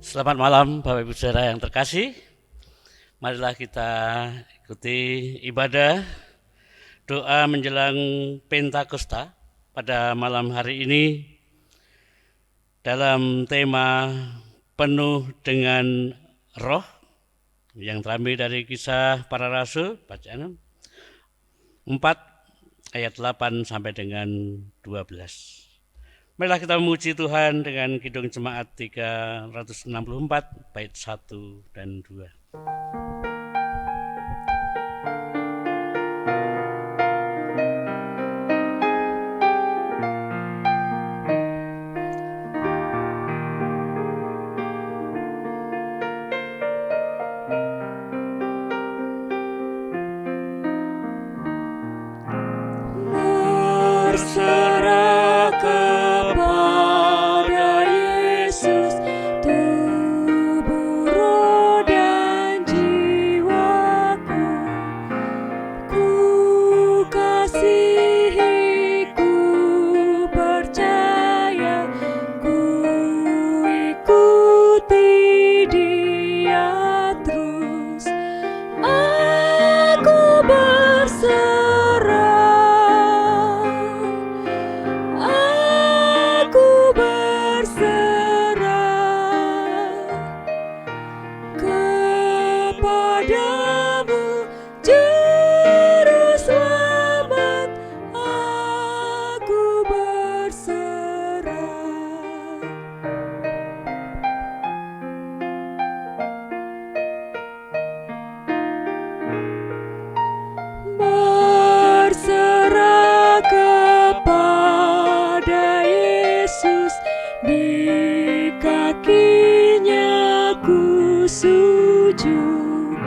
Selamat malam Bapak Ibu Saudara yang terkasih. Marilah kita ikuti ibadah doa menjelang Pentakosta pada malam hari ini dalam tema penuh dengan roh yang terambil dari Kisah Para Rasul bacaan 4 ayat 8 sampai dengan 12. Marilah kita memuji Tuhan dengan Kidung Jemaat 364 bait 1 dan 2. Berserah kepada Yesus, tubuh, roh, dan jiwaku. Ku kasihi, ku percaya, ku ikuti Dia terus. Aku berserah, aku berserah kepadamu, Juru Selamat. Aku berserah. Berserah kepada Yesus, di kakinya ku sujud.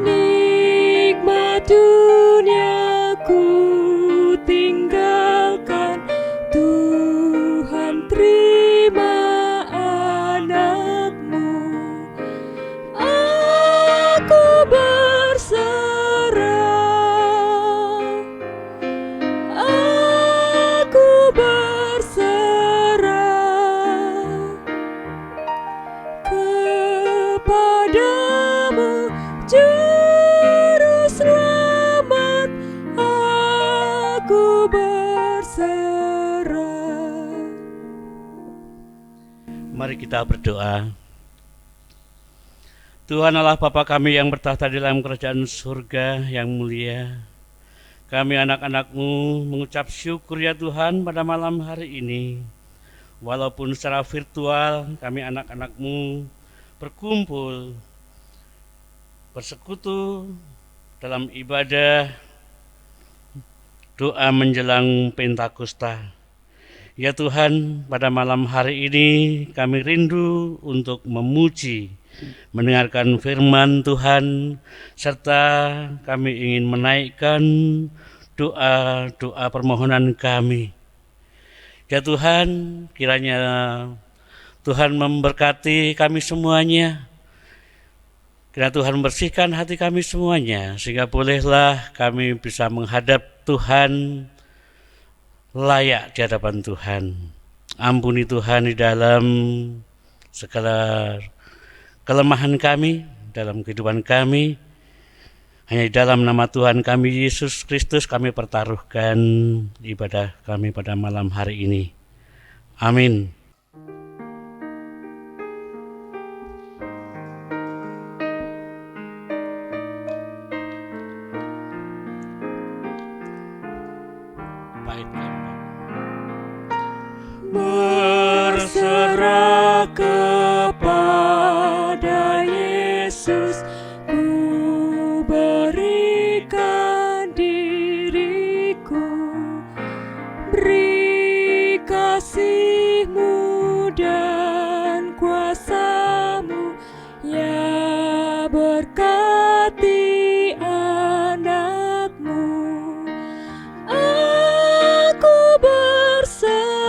Nikmat dunia ku tinggalkan, Tuhan terima anak-Mu. Aku berserah, aku berserah kepadamu, Juru Selamat. Aku berserah. Mari kita berdoa. Tuhan Allah Bapa kami yang bertahta di dalam kerajaan surga yang mulia, kami anak-anak-Mu mengucap syukur ya Tuhan pada malam hari ini. Walaupun secara virtual kami anak-anak-Mu berkumpul, bersekutu dalam ibadah doa menjelang Pentakosta. Ya Tuhan, pada malam hari ini kami rindu untuk memuji, mendengarkan firman Tuhan, serta kami ingin menaikkan doa-doa permohonan kami. Ya Tuhan, kiranya Tuhan memberkati kami semuanya. Kiranya Tuhan membersihkan hati kami semuanya, sehingga bolehlah kami bisa menghadap Tuhan layak di hadapan Tuhan. Ampuni Tuhan di dalam segala kelemahan kami, dalam kehidupan kami. Hanya di dalam nama Tuhan kami Yesus Kristus kami pertaruhkan ibadah kami pada malam hari ini. Amin. Berserah kepada Yesus, ku berikan diriku. Beri kasih-Mu dan kuasa-Mu, ya berkati anak-Mu. Aku berserah,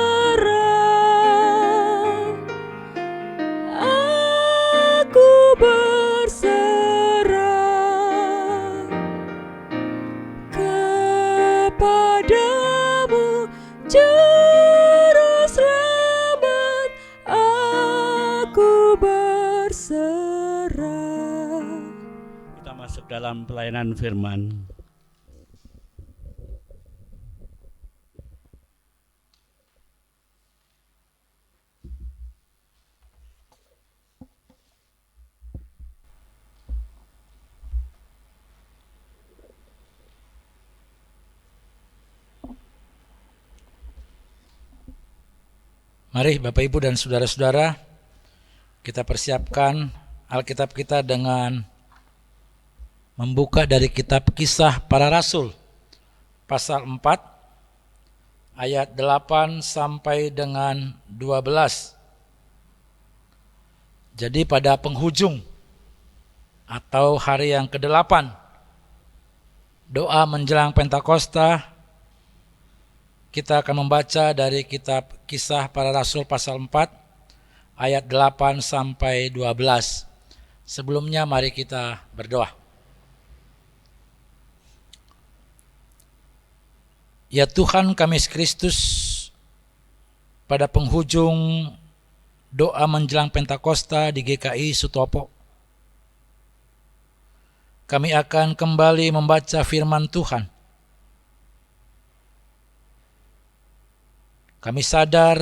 dalam pelayanan firman. Mari Bapak Ibu dan saudara-saudara, kita persiapkan Alkitab kita dengan membuka dari kitab Kisah Para Rasul pasal 4 ayat 8 sampai dengan 12. Jadi pada penghujung atau hari yang ke-8 doa menjelang Pentakosta, kita akan membaca dari kitab Kisah Para Rasul pasal 4 ayat 8 sampai 12. Sebelumnya mari kita berdoa. Ya Tuhan kami Yesus Kristus, pada penghujung doa menjelang Pentakosta di GKI Sutopo, kami akan kembali membaca firman Tuhan. Kami sadar,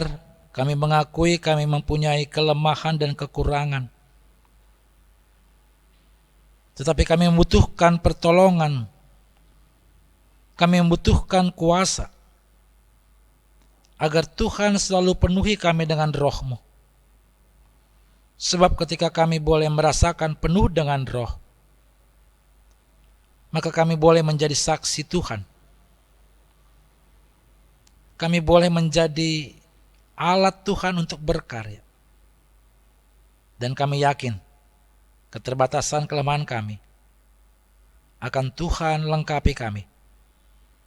kami mengakui kami mempunyai kelemahan dan kekurangan. Tetapi kami membutuhkan pertolongan. Kami membutuhkan kuasa. Agar Tuhan selalu penuhi kami dengan roh-Mu. Sebab ketika kami boleh merasakan penuh dengan roh, maka kami boleh menjadi saksi Tuhan. Kami boleh menjadi alat Tuhan untuk berkarya. Dan kami yakin keterbatasan kelemahan kami akan Tuhan lengkapi kami,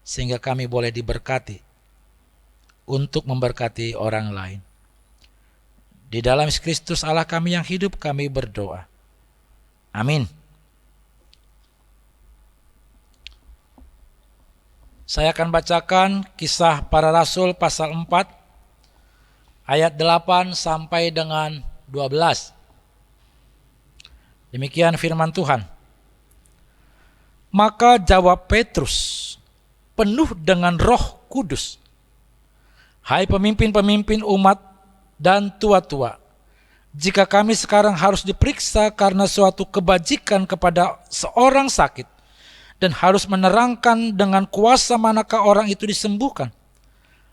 sehingga kami boleh diberkati untuk memberkati orang lain. Di dalam Yesus Kristus Allah kami yang hidup, kami berdoa. Amin. Saya akan bacakan Kisah Para Rasul pasal 4 ayat 8 sampai dengan 12. Demikian firman Tuhan. Maka jawab Petrus, penuh dengan Roh Kudus, hai pemimpin-pemimpin umat dan tua-tua, jika kami sekarang harus diperiksa karena suatu kebajikan kepada seorang sakit, dan harus menerangkan dengan kuasa manakah orang itu disembuhkan,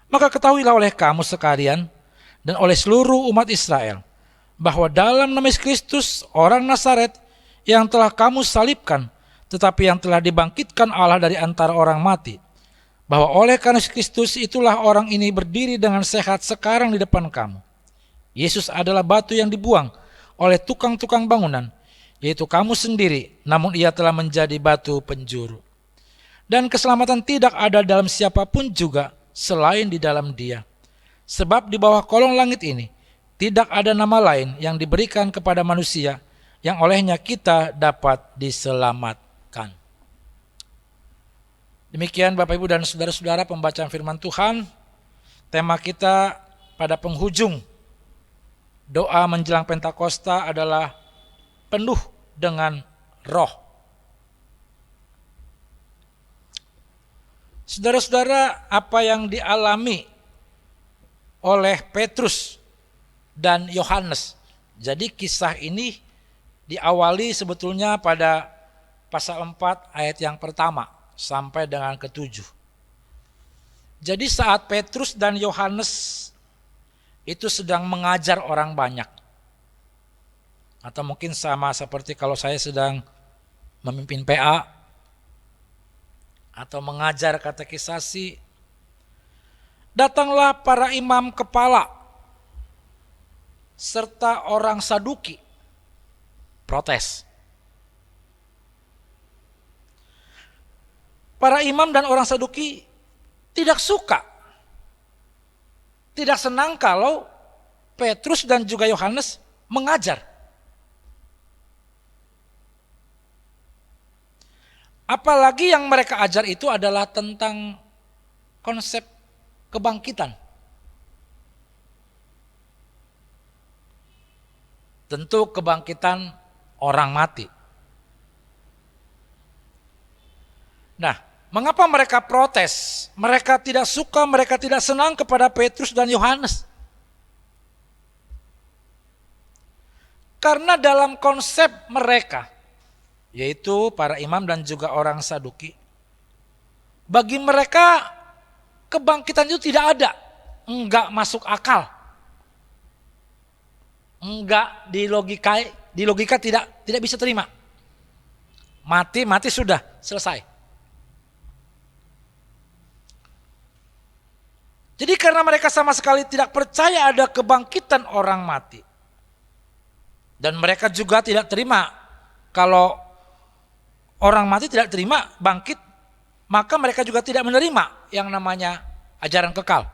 maka ketahuilah oleh kamu sekalian dan oleh seluruh umat Israel, bahwa dalam nama Yesus Kristus orang Nazaret yang telah kamu salibkan, tetapi yang telah dibangkitkan Allah dari antara orang mati, bahwa oleh karena Yesus Kristus itulah orang ini berdiri dengan sehat sekarang di depan kamu. Yesus adalah batu yang dibuang oleh tukang-tukang bangunan, yaitu kamu sendiri, namun ia telah menjadi batu penjuru. Dan keselamatan tidak ada dalam siapapun juga selain di dalam Dia. Sebab di bawah kolong langit ini tidak ada nama lain yang diberikan kepada manusia yang olehnya kita dapat diselamatkan. Demikian Bapak Ibu dan saudara-saudara pembacaan firman Tuhan. Tema kita pada penghujung doa menjelang Pentakosta adalah penuh dengan roh. Saudara-saudara, apa yang dialami oleh Petrus dan Yohanes. Jadi kisah ini diawali sebetulnya pada pasal 4 ayat yang pertama sampai dengan ke-7. Jadi saat Petrus dan Yohanes itu sedang mengajar orang banyak, atau mungkin sama seperti kalau saya sedang memimpin PA atau mengajar katekisasi, datanglah para imam kepala serta orang Saduki protes. Para imam dan orang Saduki tidak suka, tidak senang kalau Petrus dan juga Yohanes mengajar. Apalagi yang mereka ajar itu adalah tentang konsep kebangkitan. Tentu kebangkitan orang mati. Nah, mengapa mereka protes? Mereka tidak suka, mereka tidak senang kepada Petrus dan Yohanes. Karena dalam konsep mereka, yaitu para imam dan juga orang Saduki, bagi mereka kebangkitan itu tidak ada, enggak masuk akal, enggak di logika tidak bisa terima. Mati sudah selesai. Jadi karena mereka sama sekali tidak percaya ada kebangkitan orang mati, dan mereka juga tidak terima kalau orang mati tidak terima bangkit, maka mereka juga tidak menerima yang namanya ajaran kekal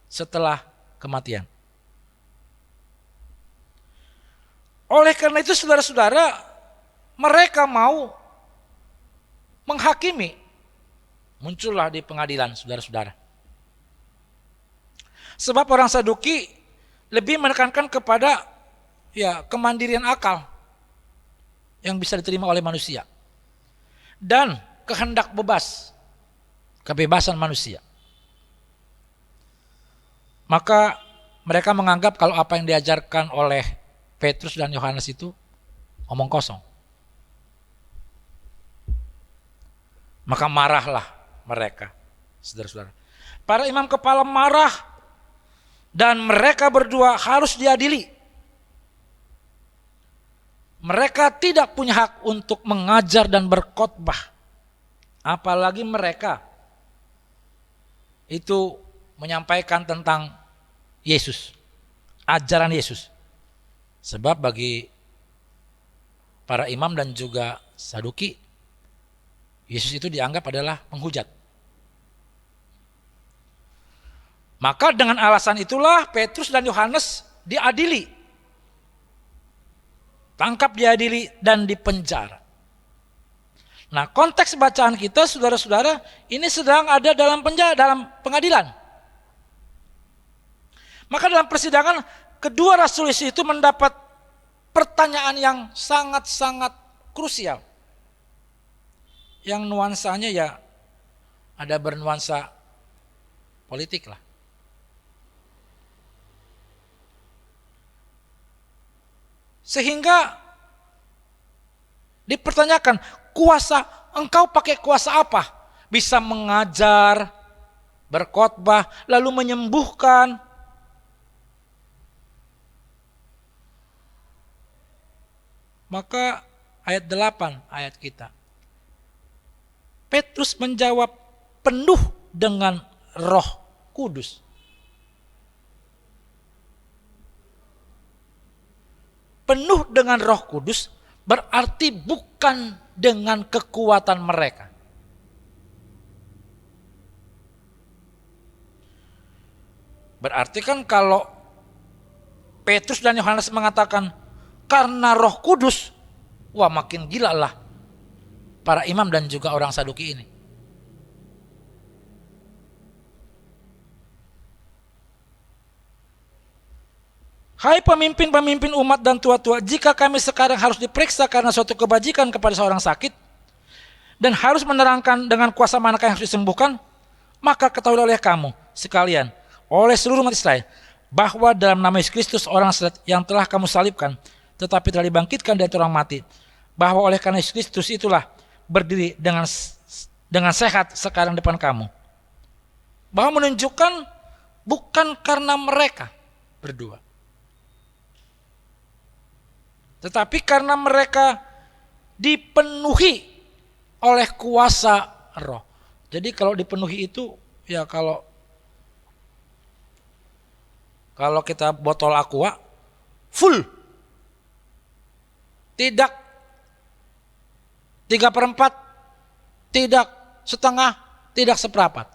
setelah kematian. Oleh karena itu saudara-saudara, mereka mau menghakimi. Muncullah di pengadilan saudara-saudara. Sebab orang Saduki lebih menekankan kepada kemandirian akal yang bisa diterima oleh manusia dan kehendak bebas, kebebasan manusia. Maka mereka menganggap kalau apa yang diajarkan oleh Petrus dan Yohanes itu omong kosong. Maka marahlah mereka, saudara-saudara. Para imam kepala marah dan mereka berdua harus diadili. Mereka tidak punya hak untuk mengajar dan berkhotbah. Apalagi mereka itu menyampaikan tentang Yesus, ajaran Yesus. Sebab bagi para imam dan juga Saduki, Yesus itu dianggap adalah penghujat. Maka dengan alasan itulah Petrus dan Yohanes diadili. Tangkap, diadili, dan dipenjara. Nah, konteks bacaan kita saudara-saudara ini sedang ada dalam pengadilan. Maka dalam persidangan kedua rasul Yesus itu mendapat pertanyaan yang sangat-sangat krusial. Yang nuansanya ada bernuansa politik lah. Sehingga dipertanyakan, engkau pakai kuasa apa? Bisa mengajar, berkhotbah, lalu menyembuhkan. Maka ayat 8 ayat kita. Petrus menjawab penuh dengan Roh Kudus. Penuh dengan Roh Kudus berarti bukan dengan kekuatan mereka. Berarti kan kalau Petrus dan Yohanes mengatakan karena Roh Kudus, wah makin gila lah para imam dan juga orang Saduki ini. Hai pemimpin-pemimpin umat dan tua-tua, jika kami sekarang harus diperiksa karena suatu kebajikan kepada seorang sakit dan harus menerangkan dengan kuasa manakah yang harus disembuhkan, maka ketahuilah oleh kamu sekalian, oleh seluruh umat Israel, bahwa dalam nama Yesus Kristus orang yang telah kamu salibkan, tetapi telah dibangkitkan dari orang mati, bahwa oleh karena Yesus Kristus itulah berdiri dengan sehat sekarang depan kamu. Bahwa menunjukkan bukan karena mereka berdua, tetapi karena mereka dipenuhi oleh kuasa Roh. Jadi kalau dipenuhi itu kalau kita botol aqua full, tidak 3/4, tidak setengah, tidak seperempat.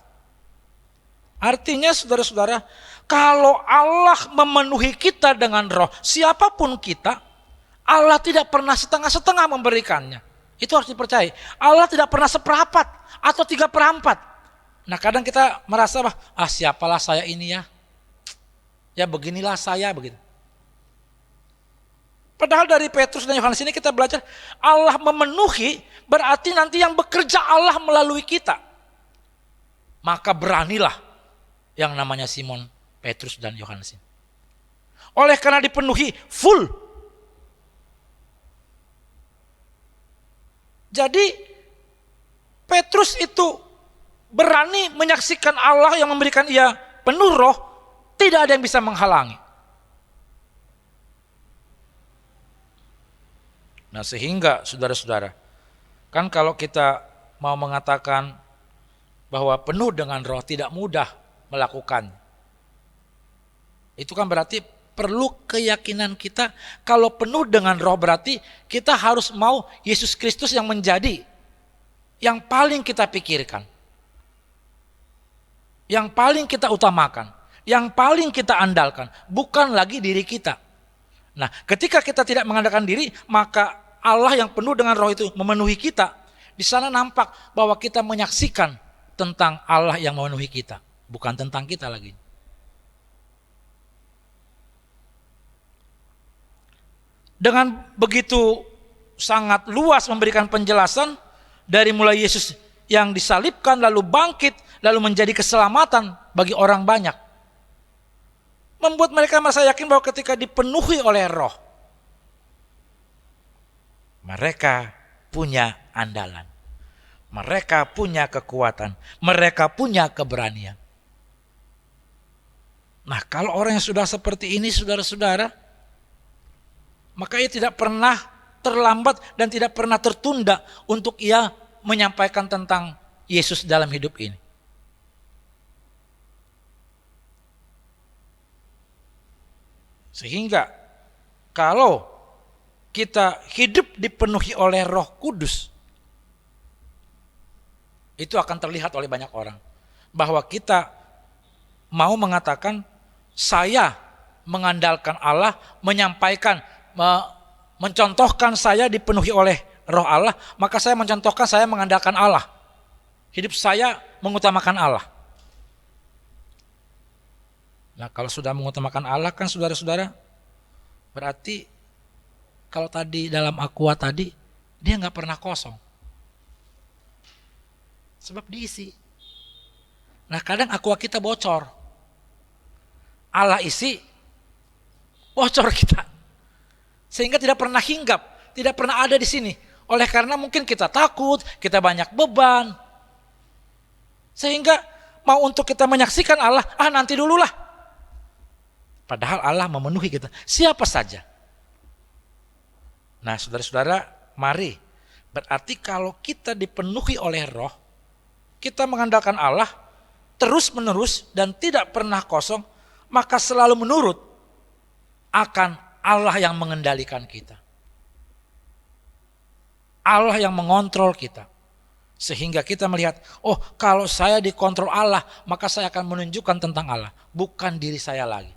Artinya saudara-saudara, kalau Allah memenuhi kita dengan Roh, siapapun kita, Allah tidak pernah setengah-setengah memberikannya. Itu harus dipercayai. Allah tidak pernah seperempat atau 3/4. Nah kadang kita merasa siapalah saya ini ya beginilah saya begitu. Padahal dari Petrus dan Yohanes ini kita belajar Allah memenuhi, berarti nanti yang bekerja Allah melalui kita. Maka beranilah yang namanya Simon, Petrus dan Yohanes ini. Oleh karena dipenuhi full. Jadi Petrus itu berani menyaksikan Allah yang memberikan ia penuh roh, tidak ada yang bisa menghalangi. Nah sehingga saudara-saudara, kan kalau kita mau mengatakan bahwa penuh dengan roh tidak mudah melakukan, itu kan berarti perlu keyakinan kita. Kalau penuh dengan roh berarti kita harus mau Yesus Kristus yang menjadi yang paling kita pikirkan, yang paling kita utamakan, yang paling kita andalkan, bukan lagi diri kita. Nah, ketika kita tidak mengandalkan diri, maka Allah yang penuh dengan roh itu memenuhi kita. Di sana nampak bahwa kita menyaksikan tentang Allah yang memenuhi kita, bukan tentang kita lagi. Dengan begitu sangat luas memberikan penjelasan dari mulai Yesus yang disalibkan, lalu bangkit, lalu menjadi keselamatan bagi orang banyak. Membuat mereka merasa yakin bahwa ketika dipenuhi oleh roh, mereka punya andalan, mereka punya kekuatan, mereka punya keberanian. Nah kalau orang yang sudah seperti ini saudara-saudara, maka ia tidak pernah terlambat dan tidak pernah tertunda untuk ia menyampaikan tentang Yesus dalam hidup ini. Sehingga kalau kita hidup dipenuhi oleh Roh Kudus, itu akan terlihat oleh banyak orang bahwa kita mau mengatakan saya mengandalkan Allah, menyampaikan, mencontohkan saya dipenuhi oleh Roh Allah, maka saya mencontohkan saya mengandalkan Allah. Hidup saya mengutamakan Allah. Nah kalau sudah mengutamakan Allah kan saudara-saudara, berarti kalau tadi dalam aqua tadi, dia nggak pernah kosong. Sebab diisi. Nah kadang aqua kita bocor. Allah isi, bocor kita. Sehingga tidak pernah hinggap, tidak pernah ada di sini. Oleh karena mungkin kita takut, kita banyak beban. Sehingga mau untuk kita menyaksikan Allah, nanti dululah. Padahal Allah memenuhi kita, siapa saja. Nah saudara-saudara, mari. Berarti kalau kita dipenuhi oleh roh, kita mengandalkan Allah terus menerus dan tidak pernah kosong, maka selalu menurut akan Allah yang mengendalikan kita. Allah yang mengontrol kita. Sehingga kita melihat, oh kalau saya dikontrol Allah, maka saya akan menunjukkan tentang Allah, bukan diri saya lagi.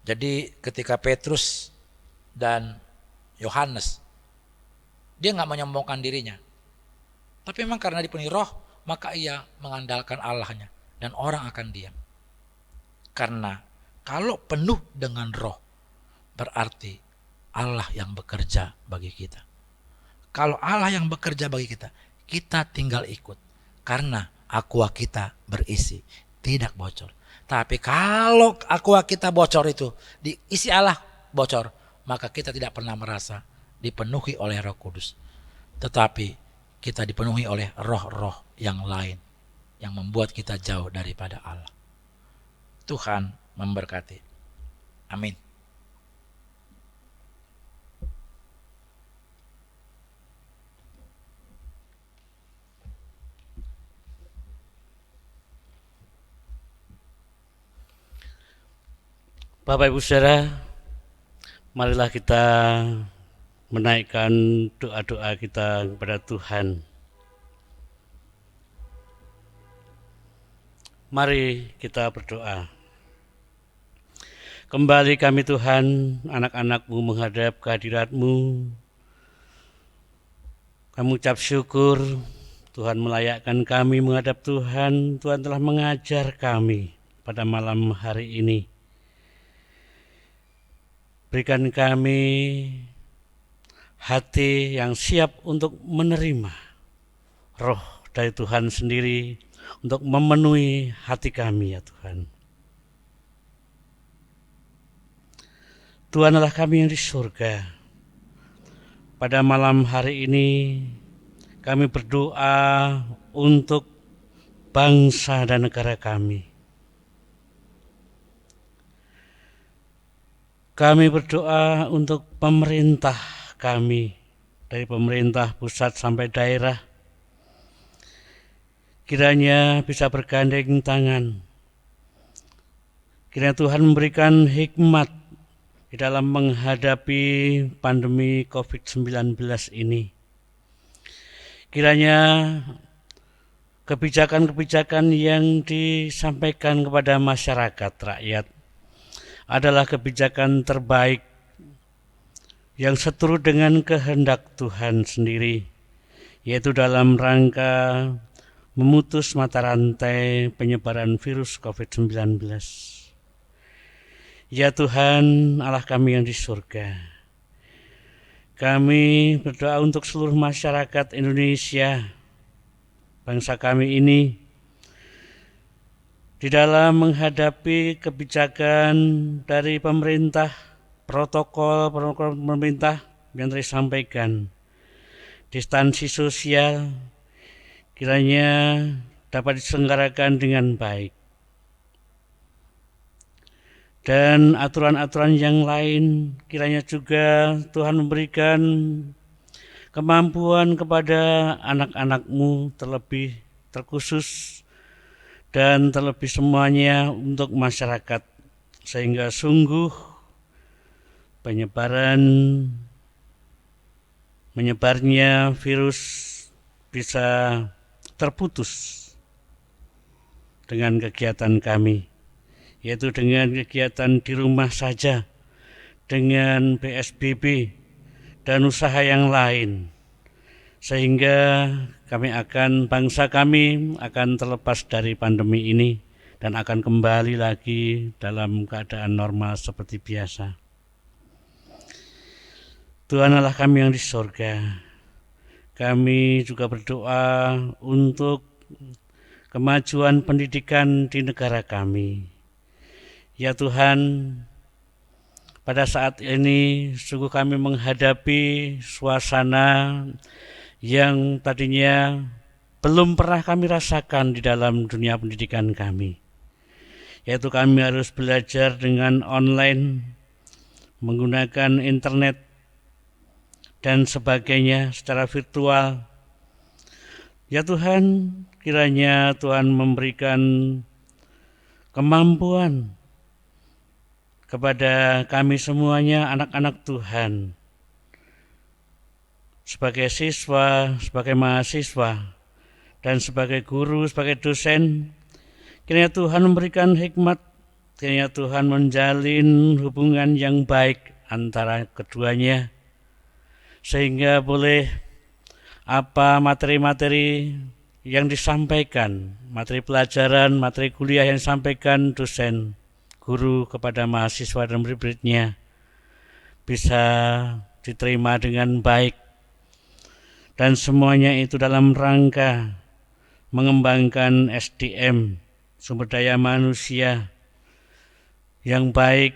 Jadi ketika Petrus dan Yohanes, dia nggak menyombongkan dirinya. Tapi memang karena dipenuhi roh, maka ia mengandalkan Allahnya. Dan orang akan diam. Karena kalau penuh dengan roh, berarti Allah yang bekerja bagi kita. Kalau Allah yang bekerja bagi kita, kita tinggal ikut. Karena aqua kita berisi, tidak bocor. Tapi kalau aqua kita bocor itu, diisi Allah bocor, maka kita tidak pernah merasa dipenuhi oleh Roh Kudus. Tetapi kita dipenuhi oleh roh-roh yang lain yang membuat kita jauh daripada Allah. Tuhan memberkati. Amin. Bapak Ibu Saudara, marilah kita menaikkan doa-doa kita kepada Tuhan. Mari kita berdoa. Kembali kami Tuhan, anak-anak-Mu menghadap kehadirat-Mu. Kami ucap syukur, Tuhan melayakkan kami menghadap Tuhan. Tuhan telah mengajar kami pada malam hari ini. berikan kami hati yang siap untuk menerima roh dari Tuhan sendiri untuk memenuhi hati kami ya Tuhan. Tuhan Allah kami yang di surga, pada malam hari ini kami berdoa untuk bangsa dan negara kami. Kami berdoa untuk pemerintah kami, dari pemerintah pusat sampai daerah. Kiranya bisa bergandeng tangan. Kiranya Tuhan memberikan hikmat di dalam menghadapi pandemi COVID-19 ini. Kiranya kebijakan-kebijakan yang disampaikan kepada masyarakat rakyat adalah kebijakan terbaik yang seturut dengan kehendak Tuhan sendiri, yaitu dalam rangka memutus mata rantai penyebaran virus COVID-19. Ya Tuhan Allah kami yang di surga, kami berdoa untuk seluruh masyarakat Indonesia, bangsa kami ini, di dalam menghadapi kebijakan dari pemerintah, protokol pemerintah yang disampaikan, distansi sosial kiranya dapat diselenggarakan dengan baik. Dan aturan-aturan yang lain kiranya juga Tuhan memberikan kemampuan kepada anak-anak-Mu, terlebih terkhusus dan terlebih semuanya untuk masyarakat, sehingga sungguh menyebarnya virus bisa terputus dengan kegiatan kami, yaitu dengan kegiatan di rumah saja, dengan PSBB dan usaha yang lain, sehingga bangsa kami akan terlepas dari pandemi ini dan akan kembali lagi dalam keadaan normal seperti biasa. Tuhan Allah kami yang di surga, kami juga berdoa untuk kemajuan pendidikan di negara kami. Ya Tuhan, pada saat ini sungguh kami menghadapi suasana yang tadinya belum pernah kami rasakan di dalam dunia pendidikan kami, yaitu kami harus belajar dengan online, menggunakan internet dan sebagainya secara virtual. Ya Tuhan, kiranya Tuhan memberikan kemampuan kepada kami semuanya, anak-anak Tuhan, sebagai siswa, sebagai mahasiswa, dan sebagai guru, sebagai dosen. Kiranya Tuhan memberikan hikmat, kiranya Tuhan menjalin hubungan yang baik antara keduanya, sehingga boleh apa materi-materi yang disampaikan, materi pelajaran, materi kuliah yang disampaikan dosen, guru kepada mahasiswa dan murid-muridnya bisa diterima dengan baik. Dan semuanya itu dalam rangka mengembangkan SDM, sumber daya manusia yang baik,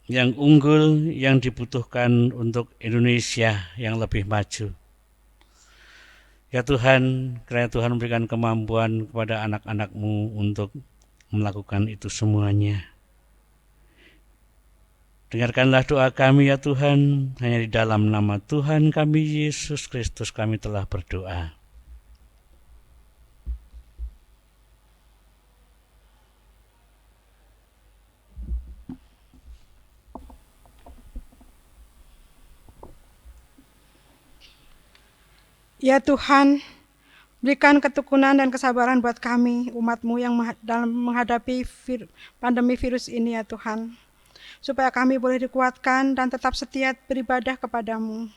yang unggul, yang dibutuhkan untuk Indonesia yang lebih maju. Ya Tuhan, kiranya Tuhan memberikan kemampuan kepada anak-anak-Mu untuk melakukan itu semuanya. Dengarkanlah doa kami ya Tuhan, hanya di dalam nama Tuhan kami Yesus Kristus kami telah berdoa. Ya Tuhan, berikan ketekunan dan kesabaran buat kami, umat-Mu yang dalam menghadapi pandemi virus ini ya Tuhan, supaya kami boleh dikuatkan dan tetap setia beribadah kepada-Mu.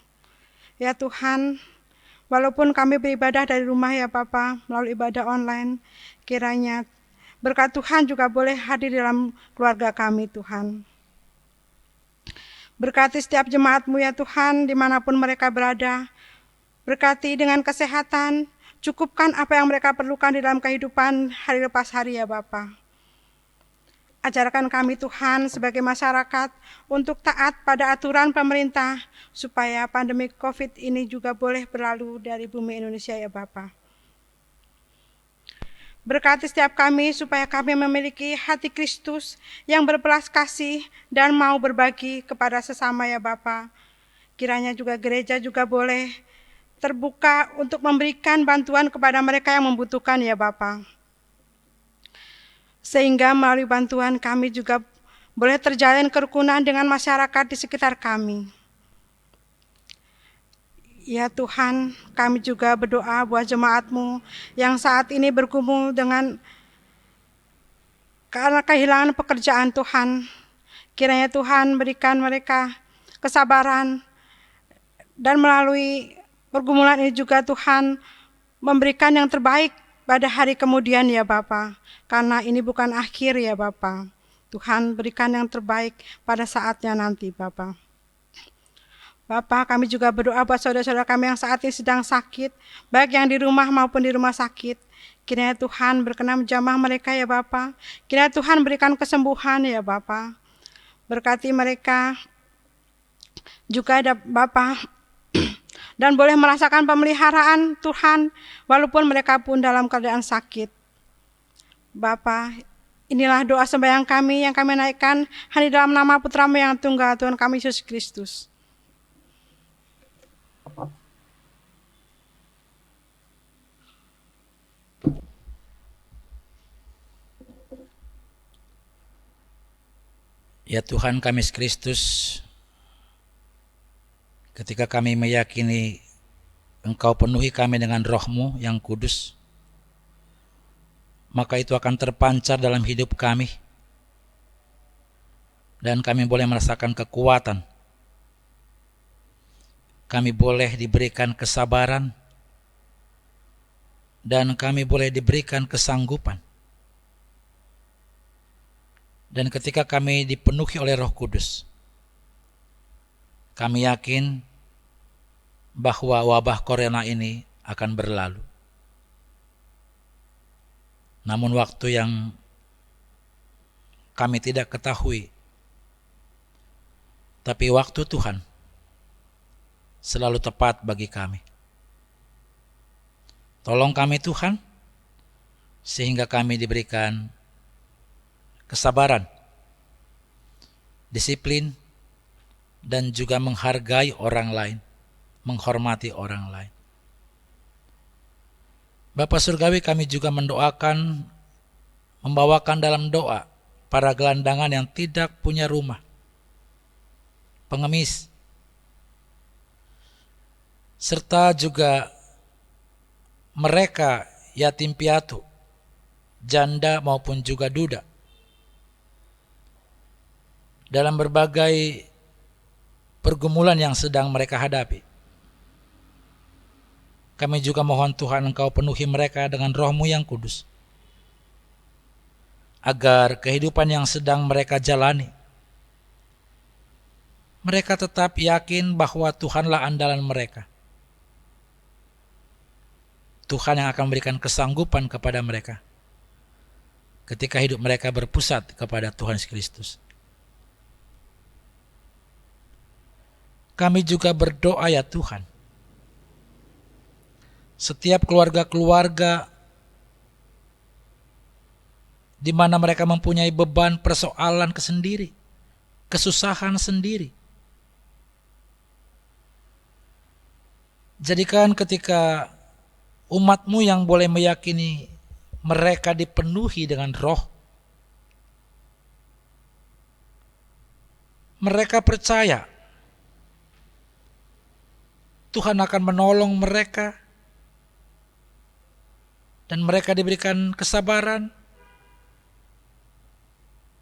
Ya Tuhan, walaupun kami beribadah dari rumah ya Bapa, melalui ibadah online, kiranya berkat Tuhan juga boleh hadir dalam keluarga kami Tuhan. Berkati setiap jemaat-Mu ya Tuhan, dimanapun mereka berada. Berkati dengan kesehatan, cukupkan apa yang mereka perlukan di dalam kehidupan hari lepas hari ya Bapa. Ajarkan kami Tuhan sebagai masyarakat untuk taat pada aturan pemerintah supaya pandemi COVID ini juga boleh berlalu dari bumi Indonesia ya Bapa. Berkati setiap kami supaya kami memiliki hati Kristus yang berbelas kasih dan mau berbagi kepada sesama ya Bapa. Kiranya juga gereja juga boleh terbuka untuk memberikan bantuan kepada mereka yang membutuhkan ya Bapa. Sehingga melalui bantuan kami juga boleh terjalin kerukunan dengan masyarakat di sekitar kami. Ya Tuhan, kami juga berdoa buat jemaat-Mu yang saat ini bergumul karena kehilangan pekerjaan Tuhan. Kiranya Tuhan berikan mereka kesabaran dan melalui pergumulan ini juga Tuhan memberikan yang terbaik pada hari kemudian ya Bapa. Karena ini bukan akhir ya Bapa. Tuhan berikan yang terbaik pada saatnya nanti Bapa. Bapa, kami juga berdoa buat saudara-saudara kami yang saat ini sedang sakit, baik yang di rumah maupun di rumah sakit. Kiranya Tuhan berkenan menjamah mereka ya Bapa. Kiranya Tuhan berikan kesembuhan ya Bapa. Berkati mereka juga ada Bapa dan boleh merasakan pemeliharaan Tuhan walaupun mereka pun dalam keadaan sakit. Bapa, inilah doa sembahyang kami yang kami naikkan hanya dalam nama Putra-Mu yang tunggal, Tuhan kami Yesus Kristus. Ya Tuhan kami Yesus Kristus, ketika kami meyakini Engkau penuhi kami dengan Roh-Mu yang kudus, maka itu akan terpancar dalam hidup kami, dan kami boleh merasakan kekuatan. Kami boleh diberikan kesabaran, dan kami boleh diberikan kesanggupan. Dan ketika kami dipenuhi oleh Roh Kudus, kami yakin bahwa wabah corona ini akan berlalu. Namun waktu yang kami tidak ketahui, tapi waktu Tuhan selalu tepat bagi kami. Tolong kami Tuhan, sehingga kami diberikan kesabaran, disiplin, dan juga menghargai orang lain, menghormati orang lain. Bapa Surgawi, kami juga membawakan dalam doa para gelandangan yang tidak punya rumah, pengemis, serta juga mereka yatim piatu, janda maupun juga duda, dalam berbagai pergumulan yang sedang mereka hadapi. Kami juga mohon Tuhan Engkau penuhi mereka dengan Roh-Mu yang kudus, agar kehidupan yang sedang mereka jalani, mereka tetap yakin bahwa Tuhanlah andalan mereka. Tuhan yang akan memberikan kesanggupan kepada mereka ketika hidup mereka berpusat kepada Tuhan Yesus Kristus. Kami juga berdoa ya Tuhan, setiap keluarga-keluarga di mana mereka mempunyai beban persoalan sendiri, kesusahan sendiri. Jadikan ketika umat-Mu yang boleh meyakini mereka dipenuhi dengan Roh, mereka percaya Tuhan akan menolong mereka, dan mereka diberikan kesabaran,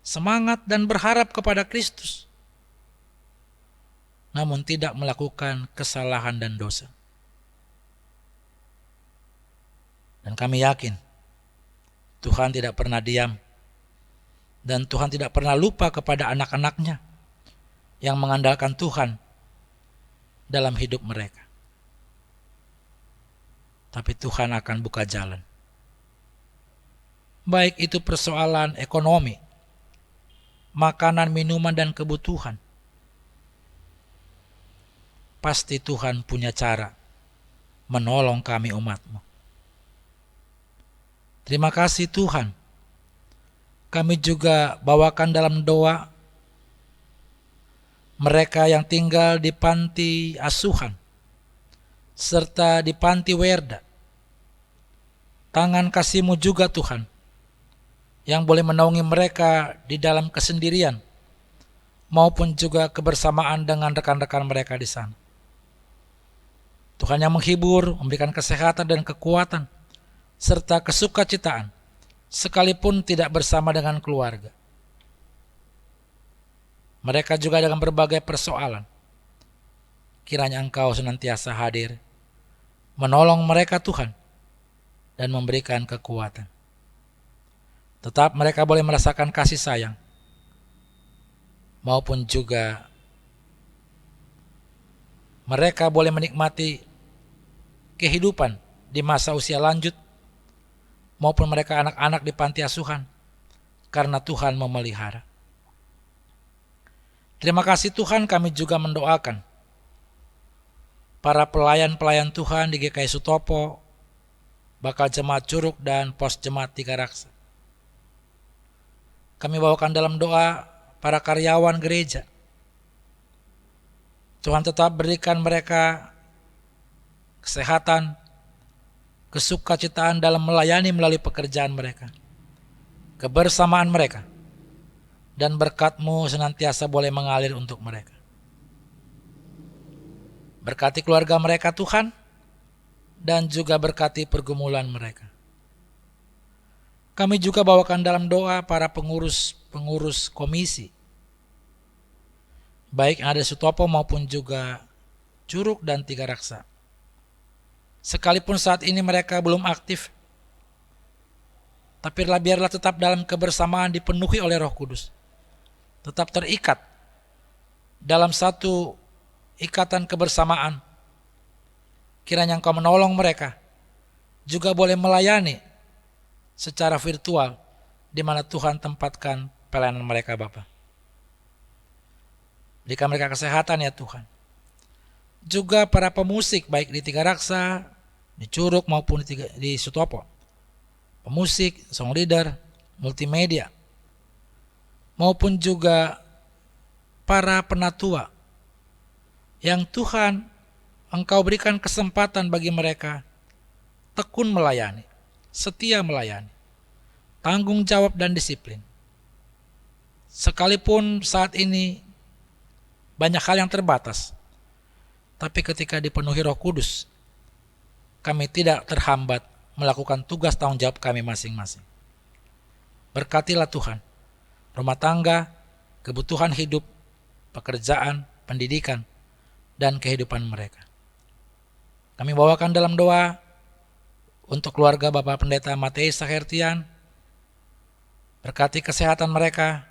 semangat, dan berharap kepada Kristus, namun tidak melakukan kesalahan dan dosa. Dan kami yakin Tuhan tidak pernah diam, dan Tuhan tidak pernah lupa kepada anak-anak-Nya yang mengandalkan Tuhan dalam hidup mereka. Tapi Tuhan akan buka jalan. Baik itu persoalan ekonomi, makanan, minuman, dan kebutuhan. Pasti Tuhan punya cara menolong kami umat-Mu. Terima kasih Tuhan. Kami juga bawakan dalam doa mereka yang tinggal di panti asuhan serta di panti werda. Tangan kasih-Mu juga Tuhan yang boleh menaungi mereka di dalam kesendirian maupun juga kebersamaan dengan rekan-rekan mereka di sana. Tuhan yang menghibur, memberikan kesehatan dan kekuatan serta kesukacitaan sekalipun tidak bersama dengan keluarga. Mereka juga dengan berbagai persoalan. Kiranya Engkau senantiasa hadir, menolong mereka Tuhan, dan memberikan kekuatan. Tetap mereka boleh merasakan kasih sayang, maupun juga mereka boleh menikmati kehidupan di masa usia lanjut, maupun mereka anak-anak di panti asuhan, karena Tuhan memelihara. Terima kasih Tuhan, kami juga mendoakan para pelayan-pelayan Tuhan di GKI Sutopo, bakal jemaat Curug dan pos jemaat Tiga Raksa. Kami bawakan dalam doa para karyawan gereja. Tuhan tetap berikan mereka kesehatan, kesukacitaan dalam melayani melalui pekerjaan mereka, kebersamaan mereka, dan berkat-Mu senantiasa boleh mengalir untuk mereka. Berkati keluarga mereka Tuhan, dan juga berkati pergumulan mereka. Kami juga bawakan dalam doa para pengurus komisi, baik yang ada di Sutopo maupun juga Curug dan Tiga Raksa. Sekalipun saat ini mereka belum aktif, tapi biarlah tetap dalam kebersamaan dipenuhi oleh Roh Kudus. Tetap terikat dalam satu ikatan kebersamaan. Kiranya Engkau menolong mereka, juga boleh melayani secara virtual di mana Tuhan tempatkan pelayanan mereka Bapa. Berikan mereka kesehatan ya Tuhan. Juga para pemusik baik di Tiga Raksa, di Curug maupun di Sutopo. Pemusik, song leader, multimedia, maupun juga para penatua yang Tuhan Engkau berikan kesempatan bagi mereka tekun melayani, setia melayani, tanggung jawab dan disiplin. Sekalipun saat ini banyak hal yang terbatas, tapi ketika dipenuhi Roh Kudus, kami tidak terhambat melakukan tugas tanggung jawab kami masing-masing. Berkatilah Tuhan, rumah tangga, kebutuhan hidup, pekerjaan, pendidikan, dan kehidupan mereka. Kami bawakan dalam doa untuk keluarga Bapak Pendeta Mateus Sahertian, berkati kesehatan mereka,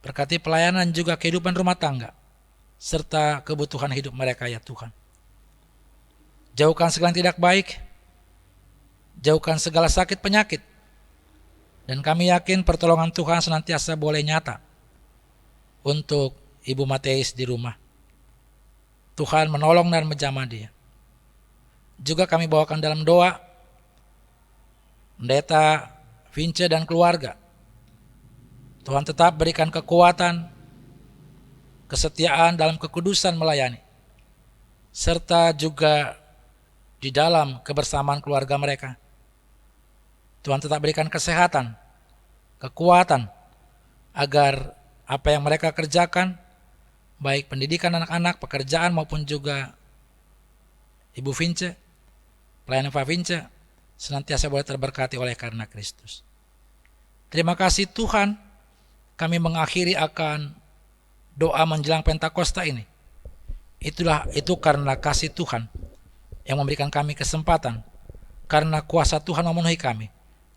berkati pelayanan juga kehidupan rumah tangga, serta kebutuhan hidup mereka ya Tuhan. Jauhkan segala yang tidak baik, jauhkan segala sakit penyakit, dan kami yakin pertolongan Tuhan senantiasa boleh nyata untuk Ibu Mateus di rumah. Tuhan menolong dan menjamah dia. Juga kami bawakan dalam doa Pendeta Vince dan keluarga. Tuhan tetap berikan kekuatan, kesetiaan dalam kekudusan melayani, serta juga di dalam kebersamaan keluarga mereka. Tuhan tetap berikan kesehatan, kekuatan, agar apa yang mereka kerjakan, baik pendidikan anak-anak, pekerjaan maupun juga Ibu Vince, pelayanan Pak Vince, senantiasa boleh terberkati oleh karena Kristus. Terima kasih Tuhan, kami mengakhiri akan doa menjelang Pentakosta ini. Itu karena kasih Tuhan yang memberikan kami kesempatan, karena kuasa Tuhan memenuhi kami.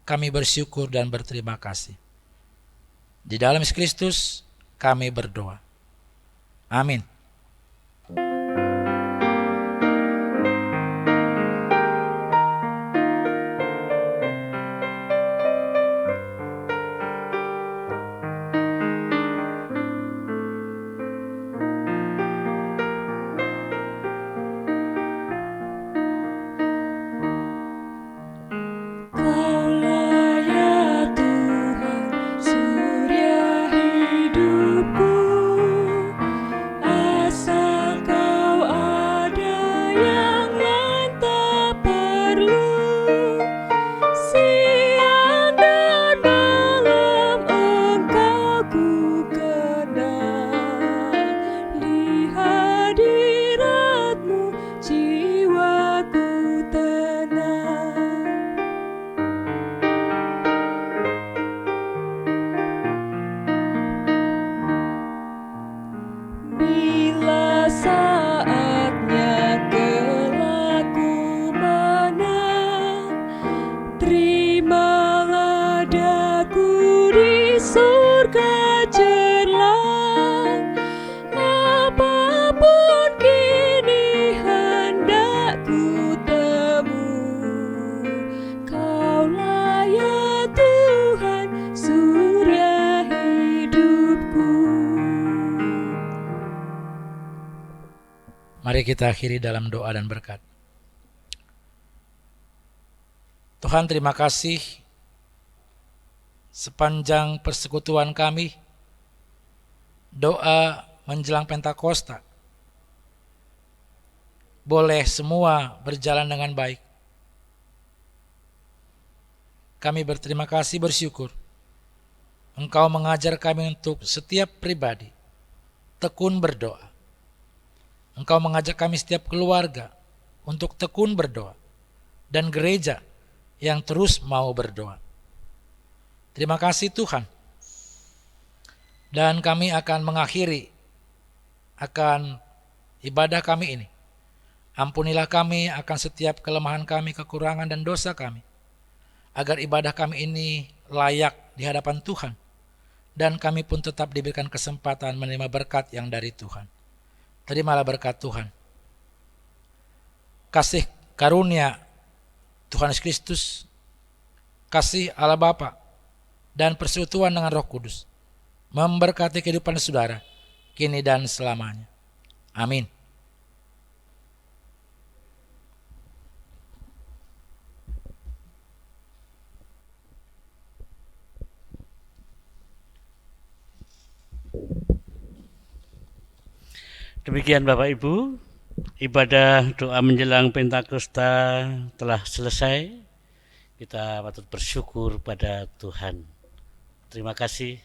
Kami bersyukur dan berterima kasih. Di dalam Yesus Kristus kami berdoa. Amin. Kaulah ya Tuhan, surya hidupku. Asal Kau ada, yang lain tak perlu. Siang dan malam Engkau ku kenal. Di hadirat-Mu jiwaku tenang. Bila saatnya kelak ku menang, terimalah daku di surga cemerlang. Apapun kini hendak ku temu, Kaulah ya Tuhan, surya hidupku. Mari kita akhiri dalam doa dan berkat. Tuhan, terima kasih sepanjang persekutuan kami, doa menjelang Pentakosta, boleh semua berjalan dengan baik. Kami berterima kasih, bersyukur Engkau mengajar kami untuk setiap pribadi tekun berdoa. Engkau mengajak kami setiap keluarga untuk tekun berdoa, dan gereja yang terus mau berdoa. Terima kasih Tuhan. Dan kami akan mengakhiri akan ibadah kami ini. Ampunilah kami akan setiap kelemahan kami, kekurangan dan dosa kami, agar ibadah kami ini layak di hadapan Tuhan, dan kami pun tetap diberikan kesempatan menerima berkat yang dari Tuhan. Terimalah berkat Tuhan. Kasih karunia Tuhan Yesus Kristus, kasih Allah Bapa, dan persekutuan dengan Roh Kudus memberkati kehidupan saudara kini dan selamanya. Amin. Demikian Bapak Ibu, ibadah doa menjelang Pentakosta telah selesai. Kita patut bersyukur pada Tuhan. Terima kasih.